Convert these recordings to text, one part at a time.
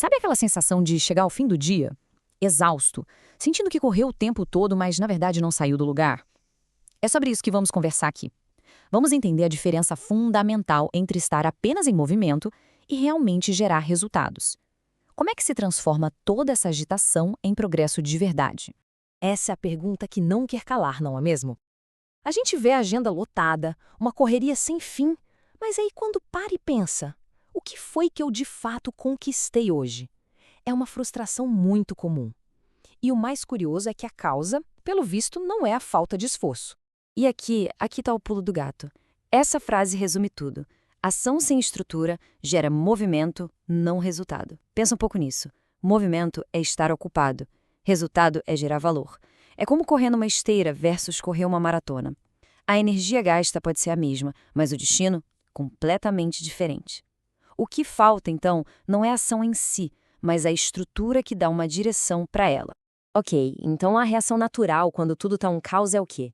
Sabe aquela sensação de chegar ao fim do dia, exausto, sentindo que correu o tempo todo, mas na verdade não saiu do lugar? É sobre isso que vamos conversar aqui. Vamos entender a diferença fundamental entre estar apenas em movimento e realmente gerar resultados. Como é que se transforma toda essa agitação em progresso de verdade? Essa é a pergunta que não quer calar, não é mesmo? A gente vê a agenda lotada, uma correria sem fim, mas aí quando para e pensa, o que foi que eu de fato conquistei hoje? É uma frustração muito comum. E o mais curioso é que a causa, pelo visto, não é a falta de esforço. E aqui está o pulo do gato. Essa frase resume tudo. Ação sem estrutura gera movimento, não resultado. Pensa um pouco nisso. Movimento é estar ocupado. Resultado é gerar valor. É como correr numa esteira versus correr uma maratona. A energia gasta pode ser a mesma, mas o destino, completamente diferente. O que falta, então, não é a ação em si, mas a estrutura que dá uma direção para ela. Ok, então a reação natural quando tudo está um caos é o quê?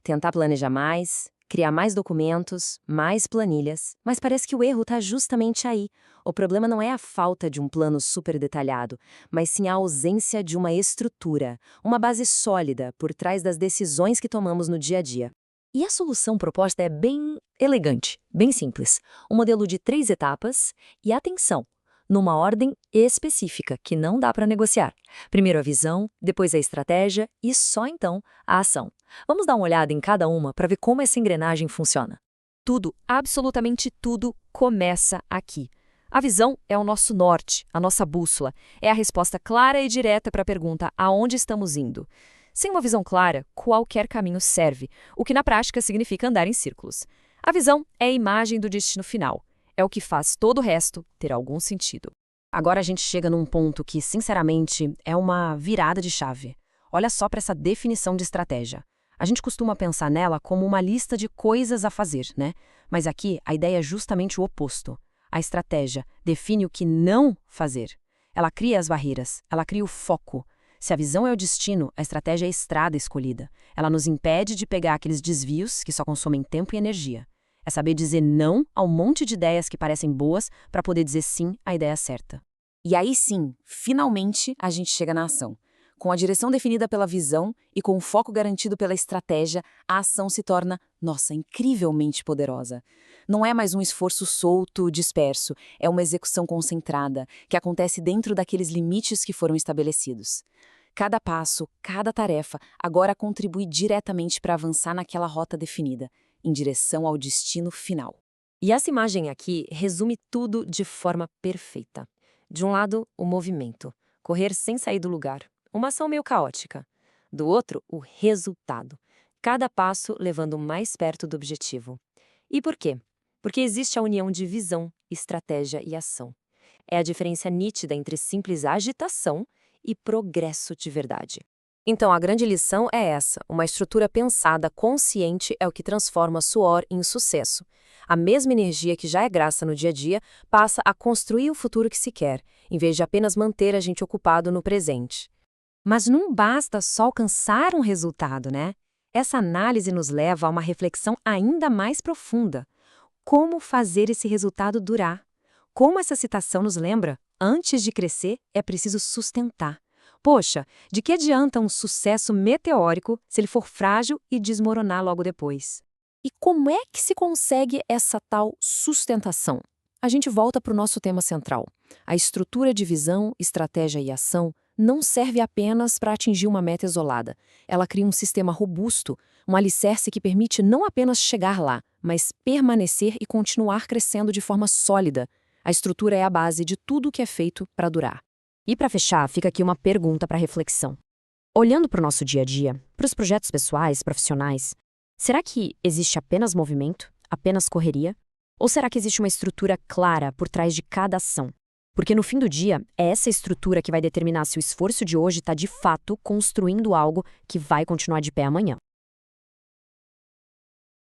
Tentar planejar mais, criar mais documentos, mais planilhas, mas parece que o erro está justamente aí. O problema não é a falta de um plano super detalhado, mas sim a ausência de uma estrutura, uma base sólida por trás das decisões que tomamos no dia a dia. E a solução proposta é bem elegante, bem simples. Um modelo de 3 etapas e, atenção, numa ordem específica que não dá para negociar. Primeiro a visão, depois a estratégia e só então a ação. Vamos dar uma olhada em cada uma para ver como essa engrenagem funciona. Tudo, absolutamente tudo, começa aqui. A visão é o nosso norte, a nossa bússola. É a resposta clara e direta para a pergunta aonde estamos indo. Sem uma visão clara, qualquer caminho serve, o que na prática significa andar em círculos. A visão é a imagem do destino final. É o que faz todo o resto ter algum sentido. Agora a gente chega num ponto que, sinceramente, é uma virada de chave. Olha só para essa definição de estratégia. A gente costuma pensar nela como uma lista de coisas a fazer, né? Mas aqui a ideia é justamente o oposto. A estratégia define o que não fazer. Ela cria as barreiras, ela cria o foco. Se a visão é o destino, a estratégia é a estrada escolhida. Ela nos impede de pegar aqueles desvios que só consomem tempo e energia. É saber dizer não a um monte de ideias que parecem boas para poder dizer sim à ideia certa. E aí sim, finalmente, a gente chega na ação. Com a direção definida pela visão e com o foco garantido pela estratégia, a ação se torna, nossa, incrivelmente poderosa. Não é mais um esforço solto, disperso, é uma execução concentrada, que acontece dentro daqueles limites que foram estabelecidos. Cada passo, cada tarefa, agora contribui diretamente para avançar naquela rota definida, em direção ao destino final. E essa imagem aqui resume tudo de forma perfeita. De um lado, o movimento, correr sem sair do lugar, uma ação meio caótica. Do outro, o resultado, cada passo levando mais perto do objetivo. E por quê? Porque existe a união de visão, estratégia e ação. É a diferença nítida entre simples agitação e progresso de verdade. Então, a grande lição é essa: uma estrutura pensada, consciente, é o que transforma suor em sucesso. A mesma energia que já é graça no dia a dia passa a construir o futuro que se quer, em vez de apenas manter a gente ocupado no presente. Mas não basta só alcançar um resultado, né? Essa análise nos leva a uma reflexão ainda mais profunda. Como fazer esse resultado durar? Como essa citação nos lembra, antes de crescer, é preciso sustentar. Poxa, de que adianta um sucesso meteórico se ele for frágil e desmoronar logo depois? E como é que se consegue essa tal sustentação? A gente volta para o nosso tema central. A estrutura de visão, estratégia e ação não serve apenas para atingir uma meta isolada. Ela cria um sistema robusto, um alicerce que permite não apenas chegar lá, mas permanecer e continuar crescendo de forma sólida. A estrutura é a base de tudo o que é feito para durar. E para fechar, fica aqui uma pergunta para reflexão. Olhando para o nosso dia a dia, para os projetos pessoais, profissionais, será que existe apenas movimento, apenas correria? Ou será que existe uma estrutura clara por trás de cada ação? Porque no fim do dia, é essa estrutura que vai determinar se o esforço de hoje está de fato construindo algo que vai continuar de pé amanhã.